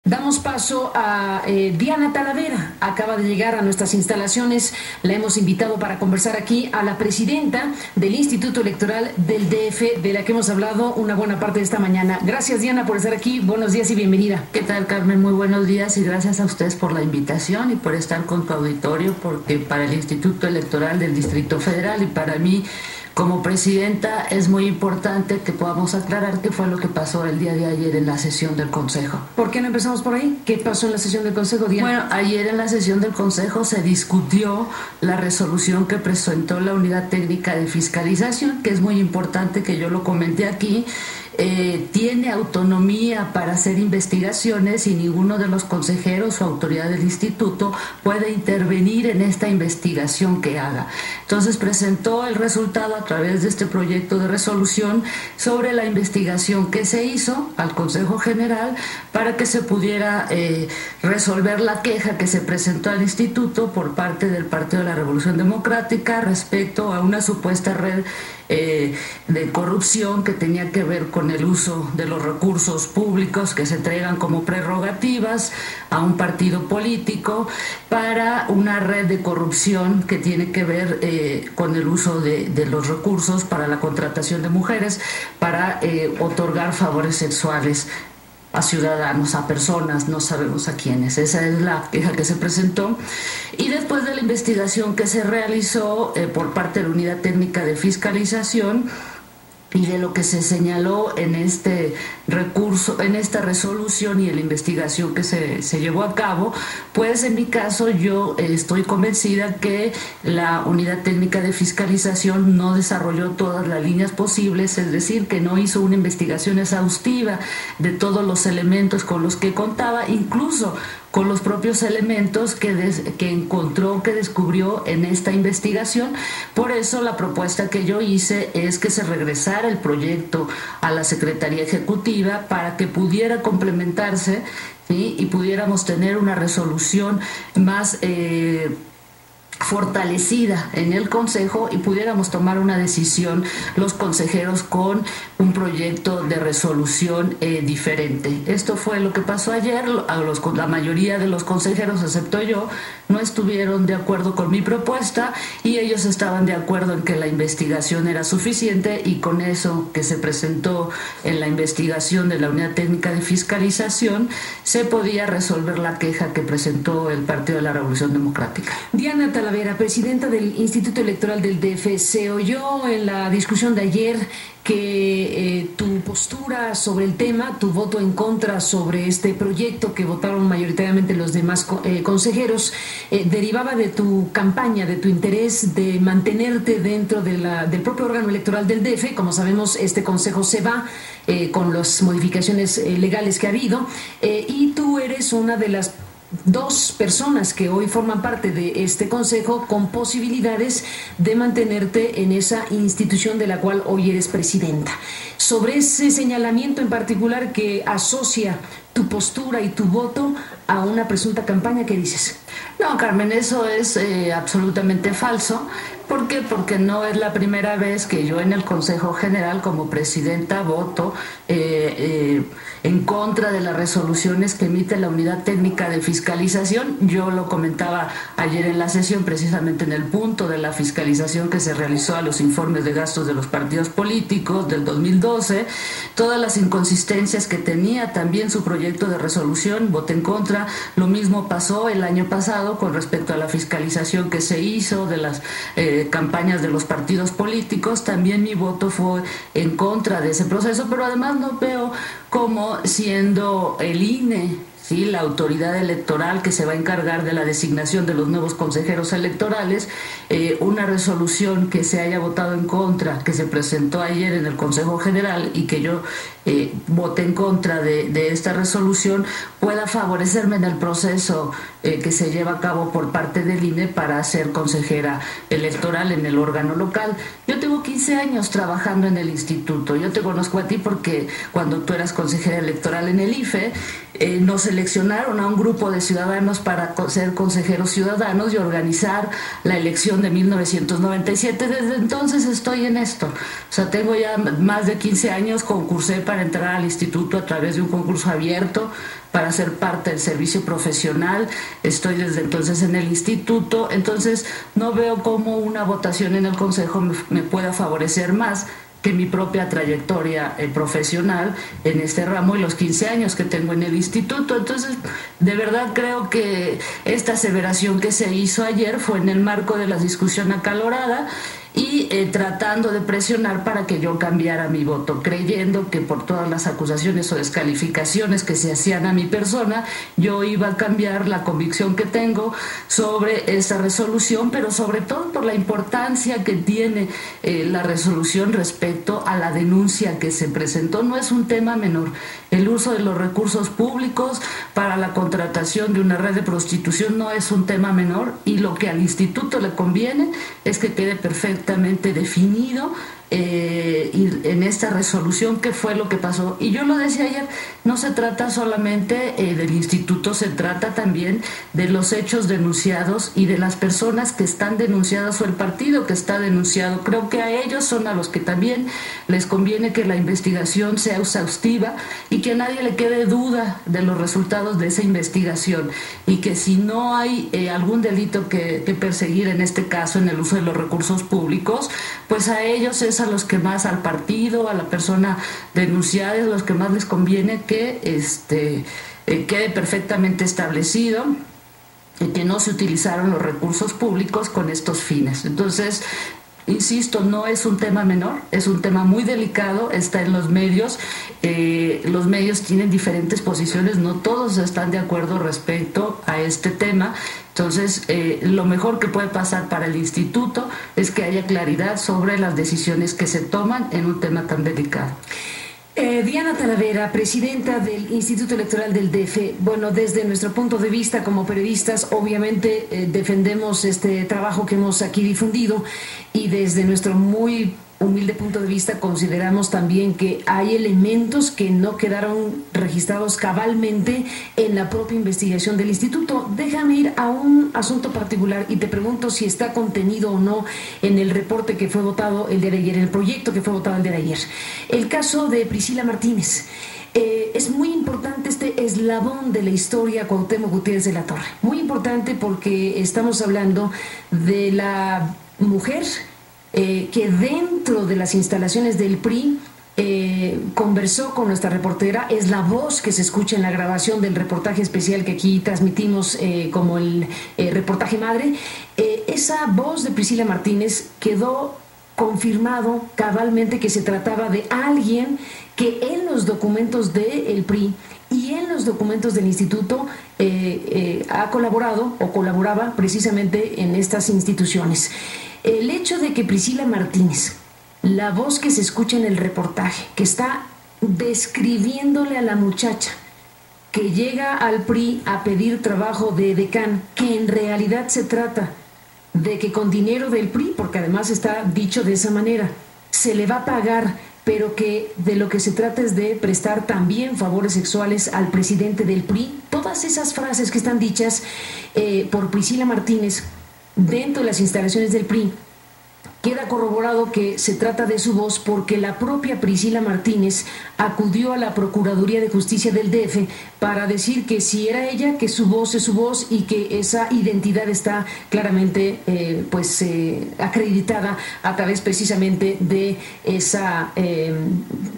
Damos paso a Diana Talavera. Acaba de llegar a nuestras instalaciones. La hemos invitado para conversar aquí a la presidenta del Instituto Electoral del DF, de la que hemos hablado una buena parte de esta mañana. Gracias, Diana, por estar aquí. Buenos días y bienvenida. ¿Qué tal, Carmen? Muy buenos días y gracias a ustedes por la invitación y por estar con tu auditorio, porque para el Instituto Electoral del Distrito Federal y para mí como presidenta es muy importante que podamos aclarar qué fue lo que pasó el día de ayer en la sesión del Consejo. ¿Por qué no empezamos por ahí? ¿Qué pasó en la sesión del Consejo, Diana? Bueno, ayer en la sesión del Consejo se discutió la resolución que presentó la Unidad Técnica de Fiscalización, que es muy importante que yo lo comenté aquí. Tiene autonomía para hacer investigaciones y ninguno de los consejeros o autoridad del instituto puede intervenir en esta investigación que haga. Entonces presentó el resultado a través de este proyecto de resolución sobre la investigación que se hizo al Consejo General para que se pudiera resolver la queja que se presentó al instituto por parte del Partido de la Revolución Democrática respecto a una supuesta red de corrupción que tenía que ver con el uso de los recursos públicos que se entregan como prerrogativas a un partido político para una red de corrupción que tiene que ver con el uso de los recursos para la contratación de mujeres para otorgar favores sexuales a ciudadanos, a personas, no sabemos a quiénes. Esa es la queja que se presentó. Y después de la investigación que se realizó por parte de la Unidad Técnica de Fiscalización y de lo que se señaló en este recurso, en esta resolución y en la investigación que se llevó a cabo, pues en mi caso yo estoy convencida que la Unidad Técnica de Fiscalización no desarrolló todas las líneas posibles, es decir, que no hizo una investigación exhaustiva de todos los elementos con los que contaba, incluso con los propios elementos que encontró, que descubrió en esta investigación. Por eso la propuesta que yo hice es que se regresara el proyecto a la Secretaría Ejecutiva para que pudiera complementarse, ¿sí? Y pudiéramos tener una resolución más fortalecida en el Consejo y pudiéramos tomar una decisión los consejeros con un proyecto de resolución diferente. Esto fue lo que pasó ayer. La mayoría de los consejeros, excepto yo, no estuvieron de acuerdo con mi propuesta y ellos estaban de acuerdo en que la investigación era suficiente y con eso que se presentó en la investigación de la Unidad Técnica de Fiscalización se podía resolver la queja que presentó el Partido de la Revolución Democrática. Diana Talavera, presidenta del Instituto Electoral del DF, se oyó en la discusión de ayer que tu postura sobre el tema, tu voto en contra sobre este proyecto que votaron mayoritariamente los demás consejeros, derivaba de tu campaña, de tu interés de mantenerte dentro del propio órgano electoral del DF. Como sabemos, este consejo se va con las modificaciones legales que ha habido y tú eres una de las dos personas que hoy forman parte de este consejo con posibilidades de mantenerte en esa institución de la cual hoy eres presidenta. Sobre ese señalamiento en particular que asocia tu postura y tu voto a una presunta campaña, ¿qué dices? No, Carmen, eso es absolutamente falso. ¿Por qué? Porque no es la primera vez que yo en el Consejo General como presidenta voto en contra de las resoluciones que emite la Unidad Técnica de Fiscalización. Yo lo comentaba ayer en la sesión, precisamente en el punto de la fiscalización que se realizó a los informes de gastos de los partidos políticos del 2012, todas las inconsistencias que tenía también su proyecto de resolución, voté en contra. Lo mismo pasó el año pasado con respecto a la fiscalización que se hizo de las campañas de los partidos políticos. También mi voto fue en contra de ese proceso, pero además no veo como siendo el INE, ¿sí?, la autoridad electoral que se va a encargar de la designación de los nuevos consejeros electorales, una resolución que se haya votado en contra, que se presentó ayer en el Consejo General y que yo voté en contra de esta resolución, pueda favorecerme en el proceso que se lleva a cabo por parte del INE para ser consejera electoral en el órgano local. Yo tengo 15 años trabajando en el instituto. Yo te conozco a ti porque cuando tú eras consejera electoral en el IFE, nos seleccionaron a un grupo de ciudadanos para ser consejeros ciudadanos y organizar la elección de 1997. Desde entonces estoy en esto. O sea, tengo ya más de 15 años, concursé para entrar al instituto a través de un concurso abierto para ser parte del servicio profesional. Estoy desde entonces en el instituto, entonces no veo cómo una votación en el Consejo me pueda favorecer más que mi propia trayectoria profesional en este ramo y los 15 años que tengo en el instituto. Entonces, de verdad creo que esta aseveración que se hizo ayer fue en el marco de la discusión acalorada y tratando de presionar para que yo cambiara mi voto, creyendo que por todas las acusaciones o descalificaciones que se hacían a mi persona, yo iba a cambiar la convicción que tengo sobre esa resolución, pero sobre todo por la importancia que tiene la resolución respecto a la denuncia que se presentó. No es un tema menor. El uso de los recursos públicos para la contratación de una red de prostitución no es un tema menor, y lo que al instituto le conviene es que quede perfectamente definido y en esta resolución qué fue lo que pasó. Y yo lo decía ayer, no se trata solamente del instituto, se trata también de los hechos denunciados y de las personas que están denunciadas o el partido que está denunciado. Creo que a ellos son a los que también les conviene que la investigación sea exhaustiva y que a nadie le quede duda de los resultados de esa investigación, y que si no hay algún delito que perseguir, en este caso en el uso de los recursos públicos, pues a ellos es a los que más, al partido, a la persona denunciada, es a los que más les conviene que quede perfectamente establecido que no se utilizaron los recursos públicos con estos fines. Entonces, insisto, no es un tema menor, es un tema muy delicado, está en los medios tienen diferentes posiciones, no todos están de acuerdo respecto a este tema. Entonces, lo mejor que puede pasar para el instituto es que haya claridad sobre las decisiones que se toman en un tema tan delicado. Diana Talavera, presidenta del Instituto Electoral del DF. Bueno, desde nuestro punto de vista como periodistas, obviamente defendemos este trabajo que hemos aquí difundido, y desde nuestro muy humilde punto de vista consideramos también que hay elementos que no quedaron registrados cabalmente en la propia investigación del instituto. Déjame ir a un asunto particular y te pregunto si está contenido o no en el reporte que fue votado el día de ayer, en el proyecto que fue votado el día de ayer. El caso de Priscila Martínez. Es muy importante este eslabón de la historia Cuauhtémoc Gutiérrez de la Torre. Muy importante porque estamos hablando de la mujer que dentro de las instalaciones del PRI conversó con nuestra reportera, es la voz que se escucha en la grabación del reportaje especial que aquí transmitimos como el reportaje madre. Esa voz de Priscila Martínez quedó confirmado cabalmente que se trataba de alguien que en los documentos del PRI y en los documentos del instituto ha colaborado o colaboraba precisamente en estas instituciones. El hecho de que Priscila Martínez, la voz que se escucha en el reportaje, que está describiéndole a la muchacha que llega al PRI a pedir trabajo de decán, que en realidad se trata de que con dinero del PRI, porque además está dicho de esa manera, se le va a pagar, pero que de lo que se trata es de prestar también favores sexuales al presidente del PRI. Todas esas frases que están dichas por Priscila Martínez dentro de las instalaciones del PRI, queda corroborado que se trata de su voz porque la propia Priscila Martínez acudió a la Procuraduría de Justicia del DF para decir que si era ella, que su voz es su voz y que esa identidad está claramente acreditada a través precisamente de esa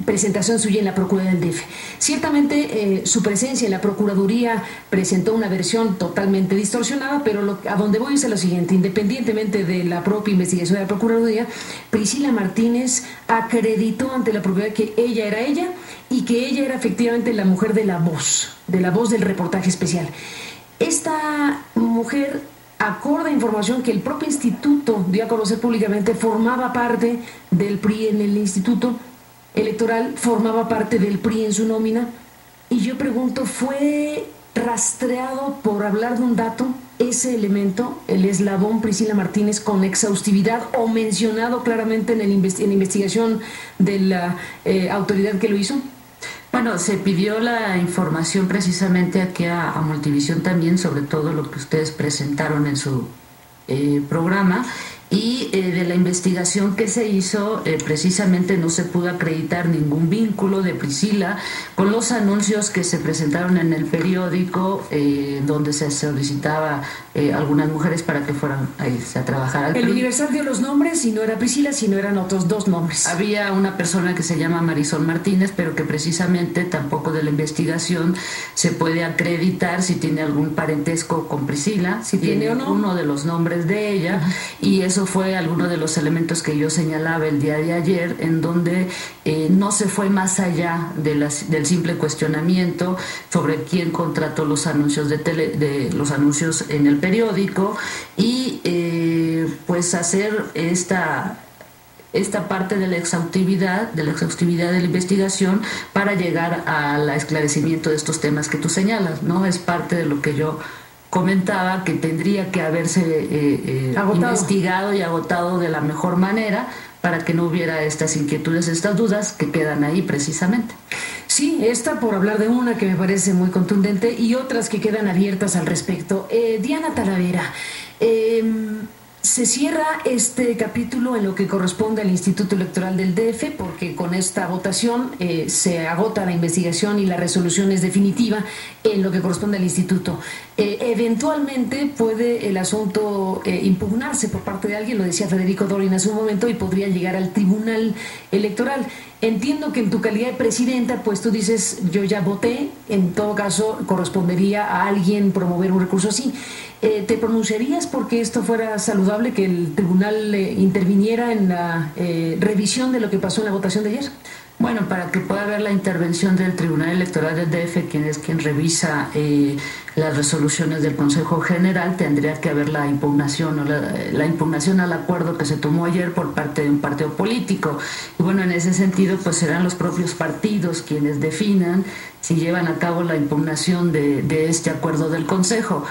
presentación suya en la Procuraduría del DF. Ciertamente su presencia en la Procuraduría presentó una versión totalmente distorsionada, pero a donde voy es a lo siguiente: independientemente de la propia investigación de la Procuraduría, Priscila Martínez acreditó ante la Procuraduría que ella era ella y que ella era efectivamente la mujer de la voz del reportaje especial. Esta mujer, acorde a información que el propio instituto dio a conocer públicamente, formaba parte del PRI en el instituto electoral, formaba parte del PRI en su nómina, y yo pregunto, ¿fue rastreado, por hablar de un dato, ese elemento, el eslabón Priscila Martínez, con exhaustividad o mencionado claramente en la investigación de la autoridad que lo hizo? Bueno, se pidió la información precisamente aquí a Multivisión también, sobre todo lo que ustedes presentaron en su programa, y de la investigación que se hizo precisamente no se pudo acreditar ningún vínculo de Priscila con los anuncios que se presentaron en el periódico donde se solicitaba algunas mujeres para que fueran a trabajar al El Universal dio los nombres y no era Priscila, sino eran otros dos nombres. Había una persona que se llama Marisol Martínez, pero que precisamente tampoco de la investigación se puede acreditar si tiene algún parentesco con Priscila, si tiene o no uno de los nombres de ella. Y eso fue alguno de los elementos que yo señalaba el día de ayer, en donde no se fue más allá del simple cuestionamiento sobre quién contrató los anuncios de los anuncios en el periódico y pues hacer esta parte de la exhaustividad de la investigación para llegar al esclarecimiento de estos temas que tú señalas, ¿no? Es parte de lo que yo comentaba, que tendría que haberse investigado y agotado de la mejor manera para que no hubiera estas inquietudes, estas dudas que quedan ahí precisamente. Sí, esta por hablar de una que me parece muy contundente y otras que quedan abiertas al respecto. Diana Talavera, se cierra este capítulo en lo que corresponde al Instituto Electoral del DF, porque con esta votación se agota la investigación y la resolución es definitiva en lo que corresponde al instituto. Eventualmente puede el asunto impugnarse por parte de alguien, lo decía Federico Dorin hace un momento, y podría llegar al Tribunal Electoral. Entiendo que en tu calidad de presidenta, pues tú dices, yo ya voté, en todo caso correspondería a alguien promover un recurso así. ¿Te pronunciarías porque esto fuera saludable, que el tribunal interviniera en la revisión de lo que pasó en la votación de ayer? Bueno, para que pueda haber la intervención del Tribunal Electoral del DF, quien revisa las resoluciones del Consejo General, tendría que haber la impugnación o la impugnación al acuerdo que se tomó ayer por parte de un partido político. Y bueno, en ese sentido, pues serán los propios partidos quienes definan si llevan a cabo la impugnación de este acuerdo del Consejo.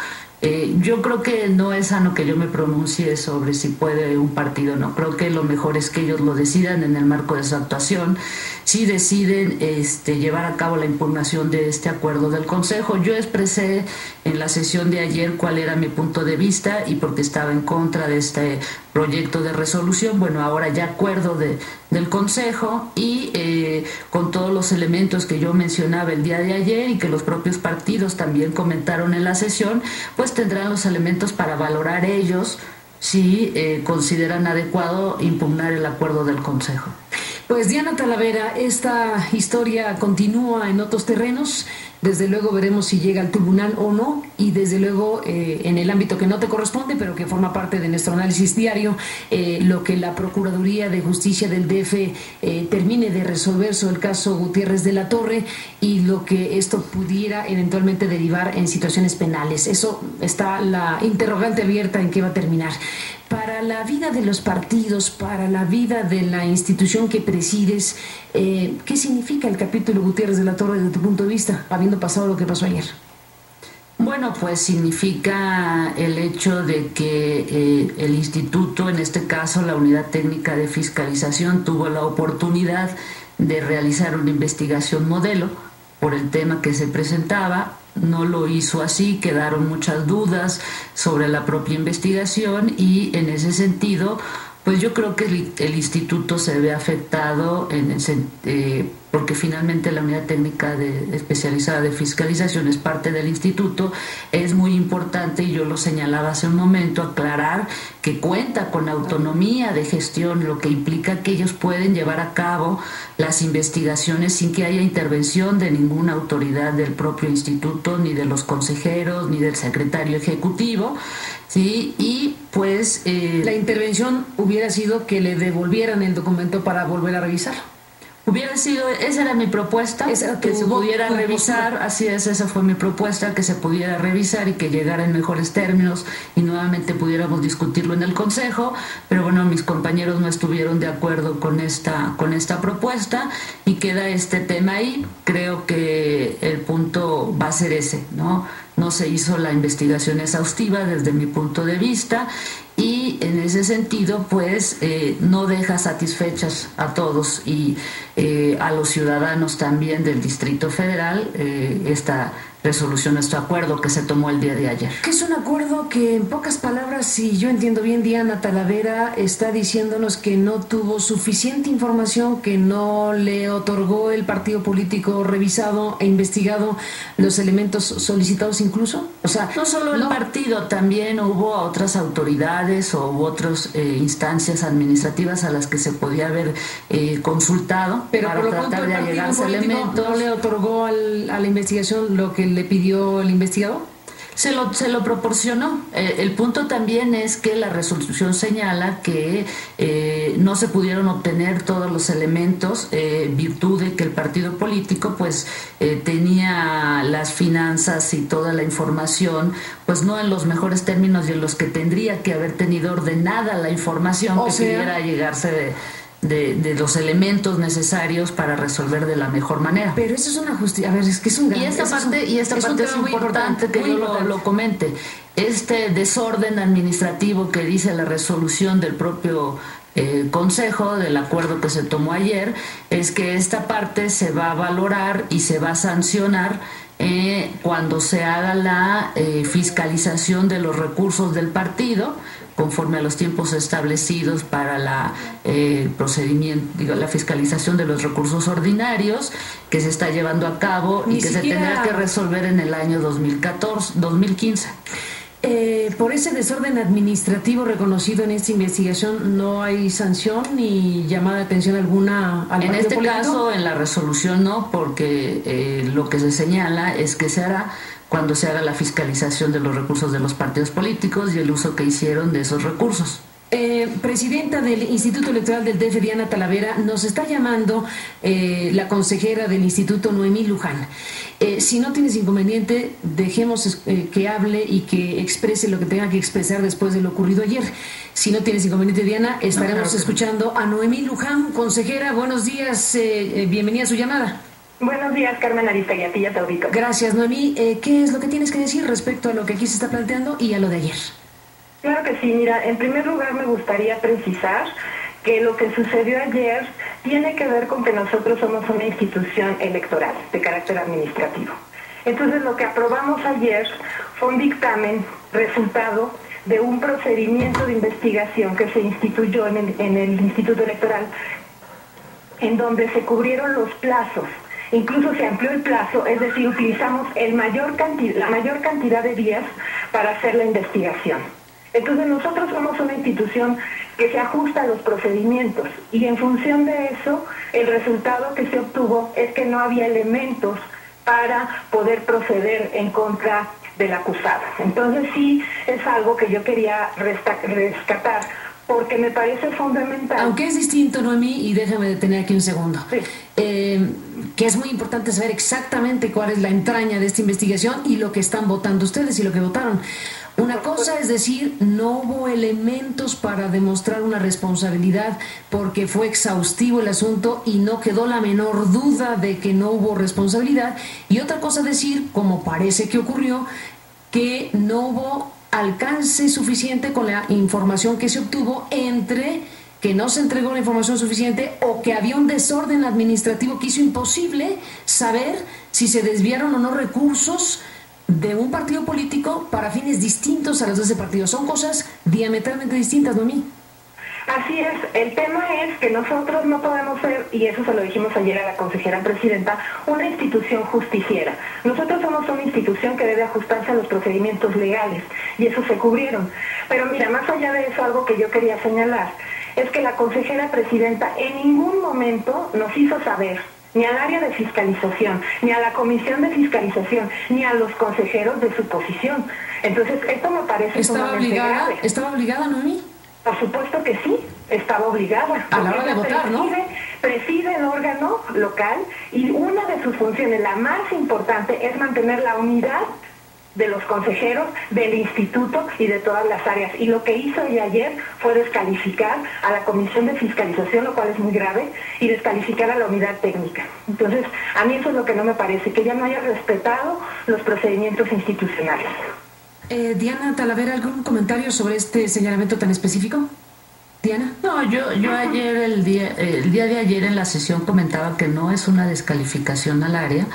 Yo creo que no es sano que yo me pronuncie sobre si puede un partido o no. Creo que lo mejor es que ellos lo decidan en el marco de su actuación. Si deciden llevar a cabo la impugnación de este acuerdo del Consejo, yo expresé en la sesión de ayer cuál era mi punto de vista y por qué estaba en contra de este proyecto de resolución. Bueno, ahora ya acuerdo del Consejo y con todos los elementos que yo mencionaba el día de ayer y que los propios partidos también comentaron en la sesión, pues tendrán los elementos para valorar ellos si consideran adecuado impugnar el acuerdo del Consejo. Pues Diana Talavera, esta historia continúa en otros terrenos. Desde luego veremos si llega al tribunal o no, y desde luego en el ámbito que no te corresponde, pero que forma parte de nuestro análisis diario, lo que la Procuraduría de Justicia del DF termine de resolver sobre el caso Gutiérrez de la Torre y lo que esto pudiera eventualmente derivar en situaciones penales. Eso está la interrogante abierta en qué va a terminar. Para la vida de los partidos, para la vida de la institución que presides, ¿qué significa el capítulo Gutiérrez de la Torre desde tu punto de vista, habiendo pasado lo que pasó ayer? Bueno, pues significa el hecho de que el instituto, en este caso la Unidad Técnica de Fiscalización, tuvo la oportunidad de realizar una investigación modelo por el tema que se presentaba. No lo hizo así, quedaron muchas dudas sobre la propia investigación y en ese sentido, pues yo creo que el instituto se ve afectado porque finalmente la Unidad Técnica Especializada de Fiscalización es parte del instituto. Es muy importante, y yo lo señalaba hace un momento, aclarar que cuenta con autonomía de gestión, lo que implica que ellos pueden llevar a cabo las investigaciones sin que haya intervención de ninguna autoridad del propio instituto, ni de los consejeros, ni del secretario ejecutivo, ¿sí? Y pues la intervención hubiera sido que le devolvieran el documento para volver a revisar. Hubiera sido, esa era mi propuesta, que se pudiera revisar, así es, esa fue mi propuesta, que se pudiera revisar y que llegara en mejores términos y nuevamente pudiéramos discutirlo en el Consejo, pero bueno, mis compañeros no estuvieron de acuerdo con esta propuesta y queda este tema ahí. Creo que el punto va a ser ese, ¿no? No se hizo la investigación exhaustiva desde mi punto de vista y en ese sentido pues no deja satisfechas a todos y a los ciudadanos también del Distrito Federal resolución, nuestro acuerdo que se tomó el día de ayer. Que es un acuerdo que, en pocas palabras, si yo entiendo bien, Diana Talavera está diciéndonos que no tuvo suficiente información, que no le otorgó el partido político revisado e investigado los elementos solicitados incluso. O sea, no solo el partido, también hubo otras autoridades o otras instancias administrativas a las que se podía haber consultado, pero para por lo tratar pronto, de allegarse elementos. ¿No le otorgó a la investigación lo que le pidió el investigador? Se lo proporcionó. El punto también es que la resolución señala que no se pudieron obtener todos los elementos, virtud de que el partido político pues tenía las finanzas y toda la información pues no en los mejores términos y en los que tendría que haber tenido ordenada la información que pudiera llegarse de los elementos necesarios para resolver de la mejor manera. Pero eso es una justicia. A ver, es que es un gran... Y esta parte es importante que yo lo comente. Este desorden administrativo que dice la resolución del propio Consejo, del acuerdo que se tomó ayer, es que esta parte se va a valorar y se va a sancionar cuando se haga la fiscalización de los recursos del partido, conforme a los tiempos establecidos para la procedimiento, la fiscalización de los recursos ordinarios que se está llevando a cabo y que se tendrá que resolver en el año 2015. Por ese desorden administrativo reconocido en esta investigación, ¿no hay sanción ni llamada de atención alguna al partido político? En este caso, en la resolución no, porque lo que se señala es que se hará cuando se haga la fiscalización de los recursos de los partidos políticos y el uso que hicieron de esos recursos. Presidenta del Instituto Electoral del DF, Diana Talavera, nos está llamando la consejera del Instituto, Noemí Luján. Si no tienes inconveniente, dejemos que hable y que exprese lo que tenga que expresar después de lo ocurrido ayer. Si no tienes inconveniente, Diana, estaremos escuchando a Noemí Luján. Consejera, buenos días, bienvenida a su llamada. Buenos días, Carmen Aristegui, a ti y a tu auditorio. Gracias, Noemí. ¿Qué es lo que tienes que decir respecto a lo que aquí se está planteando y a lo de ayer? Claro que sí, mira, en primer lugar me gustaría precisar que lo que sucedió ayer tiene que ver con que nosotros somos una institución electoral de carácter administrativo. Entonces lo que aprobamos ayer fue un dictamen resultado de un procedimiento de investigación que se instituyó en el Instituto Electoral, en donde se cubrieron los plazos. Incluso se amplió el plazo, es decir, utilizamos la mayor cantidad de días para hacer la investigación. Entonces nosotros somos una institución que se ajusta a los procedimientos y en función de eso el resultado que se obtuvo es que no había elementos para poder proceder en contra del acusado. Entonces sí es algo que yo quería rescatar porque me parece fundamental. Aunque es distinto, Noemí, y déjame detener aquí un segundo, sí. Que es muy importante saber exactamente cuál es la entraña de esta investigación y lo que están votando ustedes y lo que votaron. Una cosa es decir, no hubo elementos para demostrar una responsabilidad porque fue exhaustivo el asunto y no quedó la menor duda de que no hubo responsabilidad. Y otra cosa es decir, como parece que ocurrió, que no hubo alcance suficiente con la información que se obtuvo, entre que no se entregó la información suficiente o que había un desorden administrativo que hizo imposible saber si se desviaron o no recursos de un partido político para fines distintos a los de ese partido. Son cosas diametralmente distintas, Noemí. Así es, el tema es que nosotros no podemos ser, y eso se lo dijimos ayer a la consejera presidenta, una institución justiciera. Nosotros somos una institución que debe ajustarse a los procedimientos legales, y eso se cubrieron. Pero mira, más allá de eso, algo que yo quería señalar, es que la consejera presidenta en ningún momento nos hizo saber, ni al área de fiscalización, ni a la comisión de fiscalización, ni a los consejeros de su posición. Entonces, esto me parece sumamente grave. ¿Estaba obligada, Noemí? Por supuesto que sí, estaba obligada. A la hora de votar, ¿no? Preside el órgano local y una de sus funciones, la más importante, es mantener la unidad de los consejeros, del instituto y de todas las áreas. Y lo que hizo ella ayer fue descalificar a la comisión de fiscalización, lo cual es muy grave, y descalificar a la unidad técnica. Entonces, a mí eso es lo que no me parece, que ella no haya respetado los procedimientos institucionales. Diana Talavera, ¿algún comentario sobre este señalamiento tan específico? Diana. No, yo ayer, el día de ayer en la sesión comentaba que no es una descalificación al área,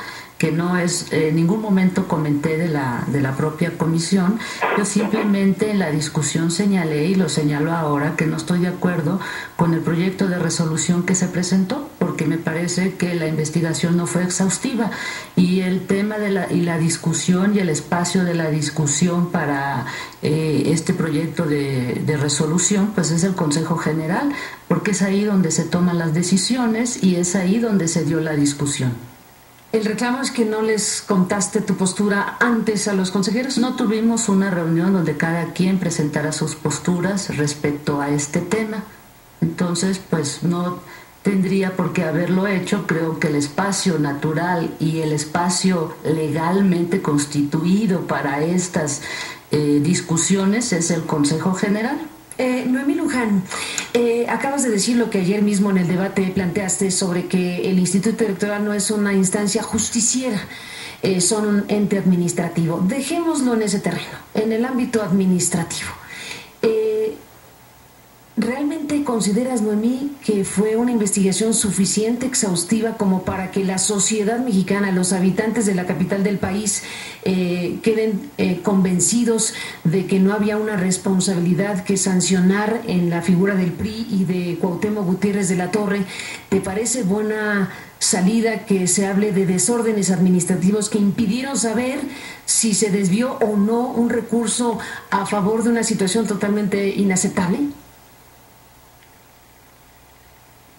que no es, en ningún momento comenté de la propia comisión. Yo simplemente en la discusión señalé, y lo señalo ahora, que no estoy de acuerdo con el proyecto de resolución que se presentó, porque me parece que la investigación no fue exhaustiva, y el tema de la discusión y el espacio de la discusión para este proyecto de resolución, pues es el Consejo General, porque es ahí donde se toman las decisiones y es ahí donde se dio la discusión. El reclamo es que no les contaste tu postura antes a los consejeros. No tuvimos una reunión donde cada quien presentara sus posturas respecto a este tema. Entonces, pues no tendría por qué haberlo hecho. Creo que el espacio natural y el espacio legalmente constituido para estas discusiones es el Consejo General. Noemí Luján, acabas de decir lo que ayer mismo en el debate planteaste sobre que el Instituto Electoral no es una instancia justiciera, son un ente administrativo. Dejémoslo en ese terreno, en el ámbito administrativo. ¿Realmente consideras, Noemí, que fue una investigación suficiente, exhaustiva, como para que la sociedad mexicana, los habitantes de la capital del país, queden convencidos de que no había una responsabilidad que sancionar en la figura del PRI y de Cuauhtémoc Gutiérrez de la Torre? ¿Te parece buena salida que se hable de desórdenes administrativos que impidieron saber si se desvió o no un recurso a favor de una situación totalmente inaceptable?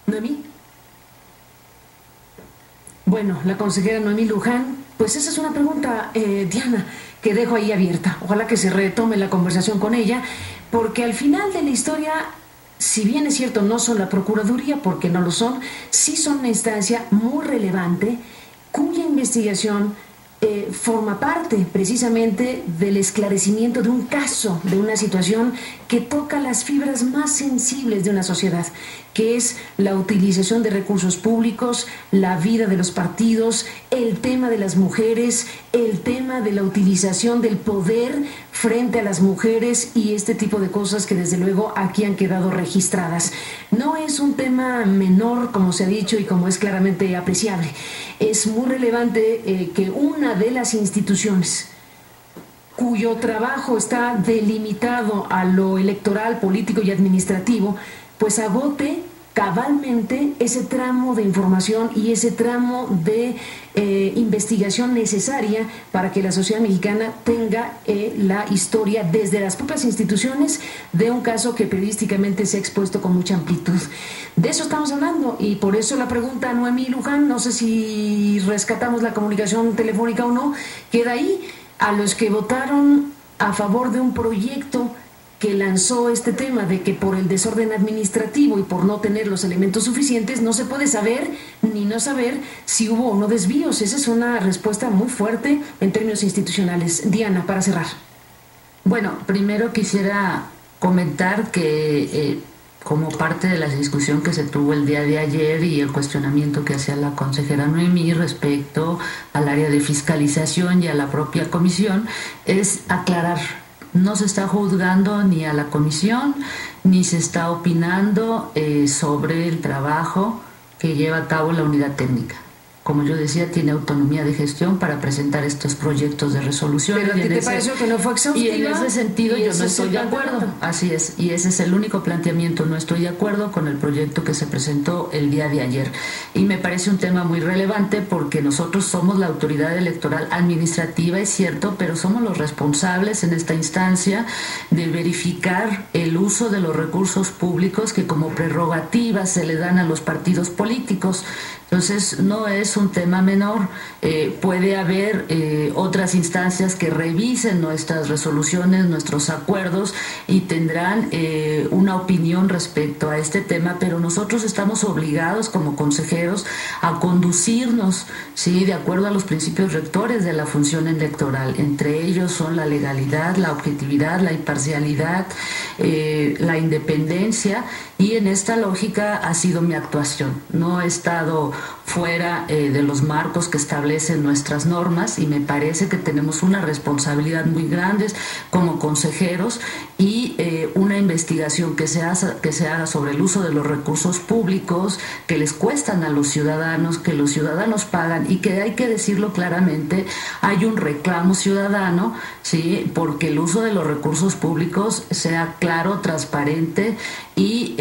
¿Noemí? Bueno, la consejera Noemí Luján, pues esa es una pregunta, Diana, que dejo ahí abierta. Ojalá que se retome la conversación con ella, porque al final de la historia, si bien es cierto, no son la Procuraduría, porque no lo son, sí son una instancia muy relevante cuya investigación forma parte precisamente del esclarecimiento de un caso, de una situación que toca las fibras más sensibles de una sociedad, que es la utilización de recursos públicos, la vida de los partidos, el tema de las mujeres, el tema de la utilización del poder frente a las mujeres y este tipo de cosas que desde luego aquí han quedado registradas. No es un tema menor, como se ha dicho y como es claramente apreciable. Es muy relevante que una de las instituciones cuyo trabajo está delimitado a lo electoral, político y administrativo, pues agote cabalmente ese tramo de información y ese tramo de investigación necesaria para que la sociedad mexicana tenga la historia desde las propias instituciones de un caso que periodísticamente se ha expuesto con mucha amplitud. De eso estamos hablando y por eso la pregunta a Noemí Luján, no sé si rescatamos la comunicación telefónica o no, queda ahí. A los que votaron a favor de un proyecto que lanzó este tema de que por el desorden administrativo y por no tener los elementos suficientes no se puede saber ni no saber si hubo o no desvíos. Esa es una respuesta muy fuerte en términos institucionales. Diana, para cerrar. Bueno, primero quisiera comentar que como parte de la discusión que se tuvo el día de ayer y el cuestionamiento que hacía la consejera Noemí respecto al área de fiscalización y a la propia comisión, es aclarar. No se está juzgando ni a la comisión, ni se está opinando sobre el trabajo que lleva a cabo la unidad técnica. Como yo decía, tiene autonomía de gestión para presentar estos proyectos de resolución. ¿Pero a ti te pareció que no fue exhaustiva? Y en ese sentido yo no estoy de acuerdo. Así es, y ese es el único planteamiento. No estoy de acuerdo con el proyecto que se presentó el día de ayer. Y me parece un tema muy relevante porque nosotros somos la autoridad electoral administrativa, es cierto, pero somos los responsables en esta instancia de verificar el uso de los recursos públicos que como prerrogativas se le dan a los partidos políticos. Entonces no es un tema menor, puede haber otras instancias que revisen nuestras resoluciones, nuestros acuerdos y tendrán una opinión respecto a este tema, pero nosotros estamos obligados como consejeros a conducirnos, ¿sí?, de acuerdo a los principios rectores de la función electoral. Entre ellos son la legalidad, la objetividad, la imparcialidad, la independencia, y en esta lógica ha sido mi actuación. No he estado fuera de los marcos que establecen nuestras normas, y me parece que tenemos una responsabilidad muy grande como consejeros y una investigación que se haga sobre el uso de los recursos públicos que les cuestan a los ciudadanos, que los ciudadanos pagan, y que hay que decirlo claramente, hay un reclamo ciudadano, ¿sí?, porque el uso de los recursos públicos sea claro, transparente y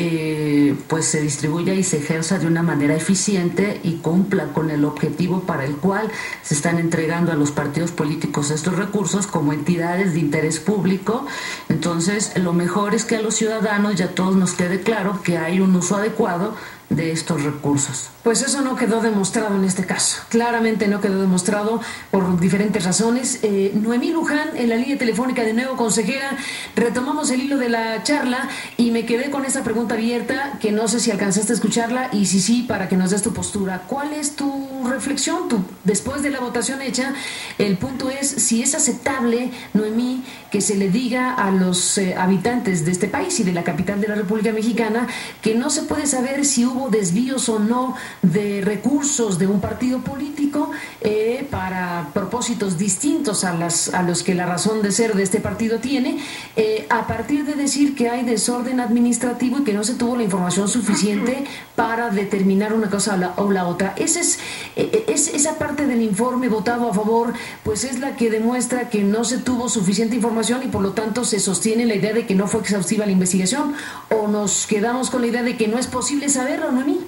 pues se distribuya y se ejerza de una manera eficiente y cumpla con el objetivo para el cual se están entregando a los partidos políticos estos recursos como entidades de interés público. Entonces, lo mejor es que a los ciudadanos ya todos nos quede claro que hay un uso adecuado de estos recursos. Pues eso no quedó demostrado en este caso. Claramente no quedó demostrado por diferentes razones. Noemí Luján, en la línea telefónica de nuevo, consejera, retomamos el hilo de la charla y me quedé con esa pregunta abierta que no sé si alcanzaste a escucharla, y si sí, para que nos des tu postura. ¿Cuál es tu reflexión? Después de la votación hecha, el punto es si es aceptable, Noemí, que se le diga a los habitantes de este país y de la capital de la República Mexicana que no se puede saber si hubo desvíos o no de recursos de un partido político para propósitos distintos a los que la razón de ser de este partido tiene, a partir de decir que hay desorden administrativo y que no se tuvo la información suficiente para determinar una cosa o la otra. Esa parte del informe votado a favor, pues es la que demuestra que no se tuvo suficiente información y por lo tanto se sostiene la idea de que no fue exhaustiva la investigación, o nos quedamos con la idea de que no es posible saberlo, ¿no, Noemí?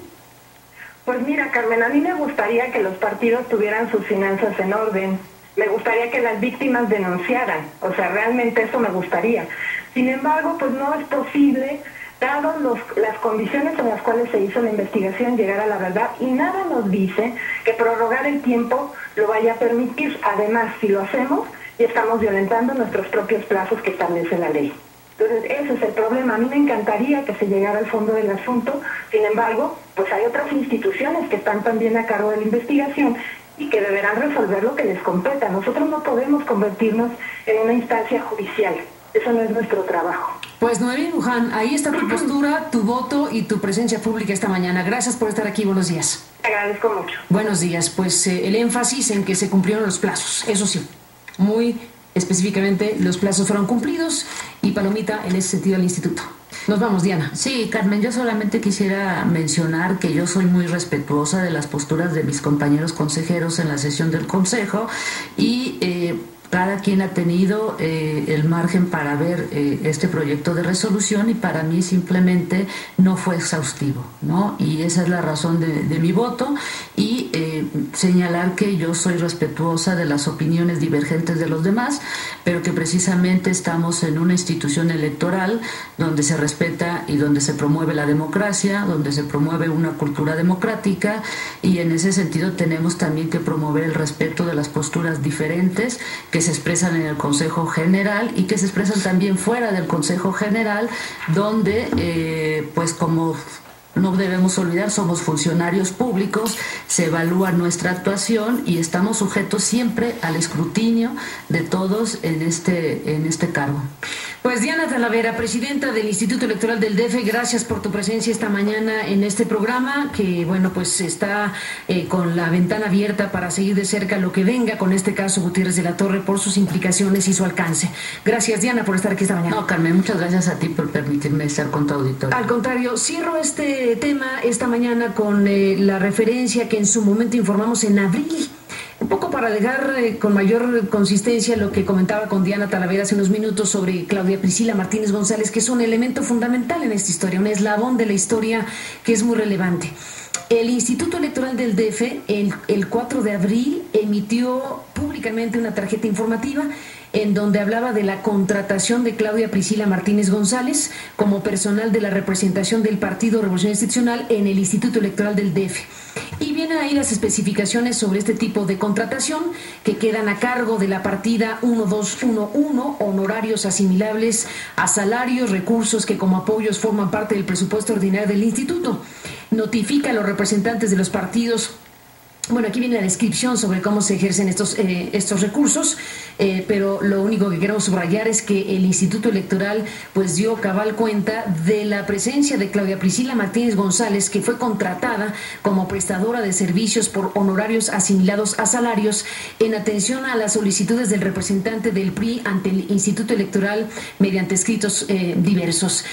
Pues mira, Carmen, a mí me gustaría que los partidos tuvieran sus finanzas en orden. Me gustaría que las víctimas denunciaran. O sea, realmente eso me gustaría. Sin embargo, pues no es posible, dado las condiciones en las cuales se hizo la investigación, llegar a la verdad, y nada nos dice que prorrogar el tiempo lo vaya a permitir. Además, si lo hacemos, ya estamos violentando nuestros propios plazos que establece la ley. Entonces, ese es el problema. A mí me encantaría que se llegara al fondo del asunto. Sin embargo, pues hay otras instituciones que están también a cargo de la investigación y que deberán resolver lo que les competa. Nosotros no podemos convertirnos en una instancia judicial. Eso no es nuestro trabajo. Pues Noemí Luján, ahí está tu postura, tu voto y tu presencia pública esta mañana. Gracias por estar aquí. Buenos días. Te agradezco mucho. Buenos días. Pues el énfasis en que se cumplieron los plazos. Eso sí, muy específicamente los plazos fueron cumplidos, y palomita en ese sentido al instituto. Nos vamos, Diana. Sí, Carmen, yo solamente quisiera mencionar que yo soy muy respetuosa de las posturas de mis compañeros consejeros en la sesión del Consejo, y cada quien ha tenido el margen para ver este proyecto de resolución, y para mí simplemente no fue exhaustivo, ¿no? Y esa es la razón de mi voto, y señalar que yo soy respetuosa de las opiniones divergentes de los demás, pero que precisamente estamos en una institución electoral donde se respeta y donde se promueve la democracia, donde se promueve una cultura democrática, y en ese sentido tenemos también que promover el respeto de las posturas diferentes que se expresan en el Consejo General y que se expresan también fuera del Consejo General, donde pues como no debemos olvidar, somos funcionarios públicos, se evalúa nuestra actuación y estamos sujetos siempre al escrutinio de todos en este cargo. Pues Diana Talavera, presidenta del Instituto Electoral del DF, gracias por tu presencia esta mañana en este programa, que bueno, pues está con la ventana abierta para seguir de cerca lo que venga con este caso Gutiérrez de la Torre por sus implicaciones y su alcance. Gracias, Diana, por estar aquí esta mañana. No, Carmen, muchas gracias a ti por permitirme estar con tu auditorio. Al contrario, cierro este tema esta mañana con la referencia que en su momento informamos en abril, un poco para dejar con mayor consistencia lo que comentaba con Diana Talavera hace unos minutos sobre Claudia Priscila Martínez González, que es un elemento fundamental en esta historia, un eslabón de la historia que es muy relevante. El Instituto Electoral del DF, el 4 de abril, emitió públicamente una tarjeta informativa en donde hablaba de la contratación de Claudia Priscila Martínez González como personal de la representación del Partido Revolución Institucional en el Instituto Electoral del DF. Y vienen ahí las especificaciones sobre este tipo de contratación que quedan a cargo de la partida 1211, honorarios asimilables a salarios, recursos que como apoyos forman parte del presupuesto ordinario del instituto. Notifica a los representantes de los partidos Bueno, aquí viene la descripción sobre cómo se ejercen estos recursos, pero lo único que queremos subrayar es que el Instituto Electoral pues dio cabal cuenta de la presencia de Claudia Priscila Martínez González, que fue contratada como prestadora de servicios por honorarios asimilados a salarios en atención a las solicitudes del representante del PRI ante el Instituto Electoral mediante escritos diversos.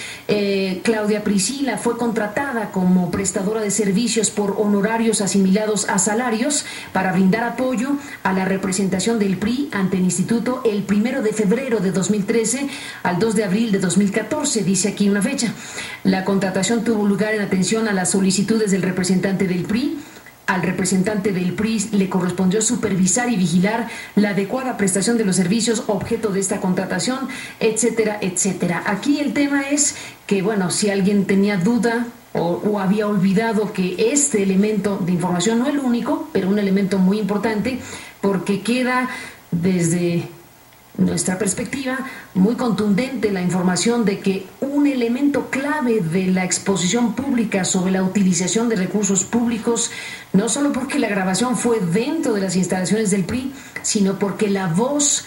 Claudia Priscila fue contratada como prestadora de servicios por honorarios asimilados a salarios para brindar apoyo a la representación del PRI ante el Instituto el 1 de febrero de 2013 al 2 de abril de 2014, dice aquí una fecha. La contratación tuvo lugar en atención a las solicitudes del representante del PRI. Al representante del PRI le correspondió supervisar y vigilar la adecuada prestación de los servicios objeto de esta contratación, etcétera, etcétera. Aquí el tema es que, bueno, si alguien tenía duda o había olvidado que este elemento de información, no el único, pero un elemento muy importante, porque queda desde nuestra perspectiva muy contundente la información de que un elemento clave de la exposición pública sobre la utilización de recursos públicos, no solo porque la grabación fue dentro de las instalaciones del PRI, sino porque la voz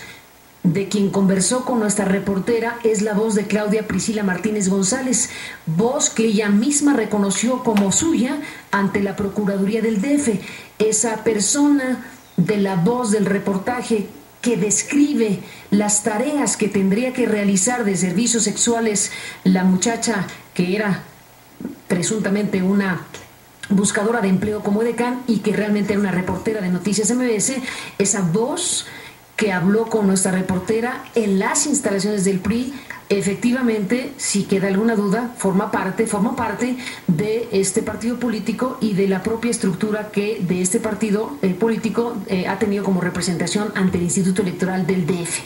de quien conversó con nuestra reportera es la voz de Claudia Priscila Martínez González, voz que ella misma reconoció como suya ante la Procuraduría del DF. Esa persona de la voz del reportaje que describe las tareas que tendría que realizar de servicios sexuales la muchacha que era presuntamente una buscadora de empleo como edecán y que realmente era una reportera de Noticias MBS, esa voz que habló con nuestra reportera en las instalaciones del PRI, efectivamente, si queda alguna duda, formó parte de este partido político y de la propia estructura que de este partido político ha tenido como representación ante el Instituto Electoral del DF.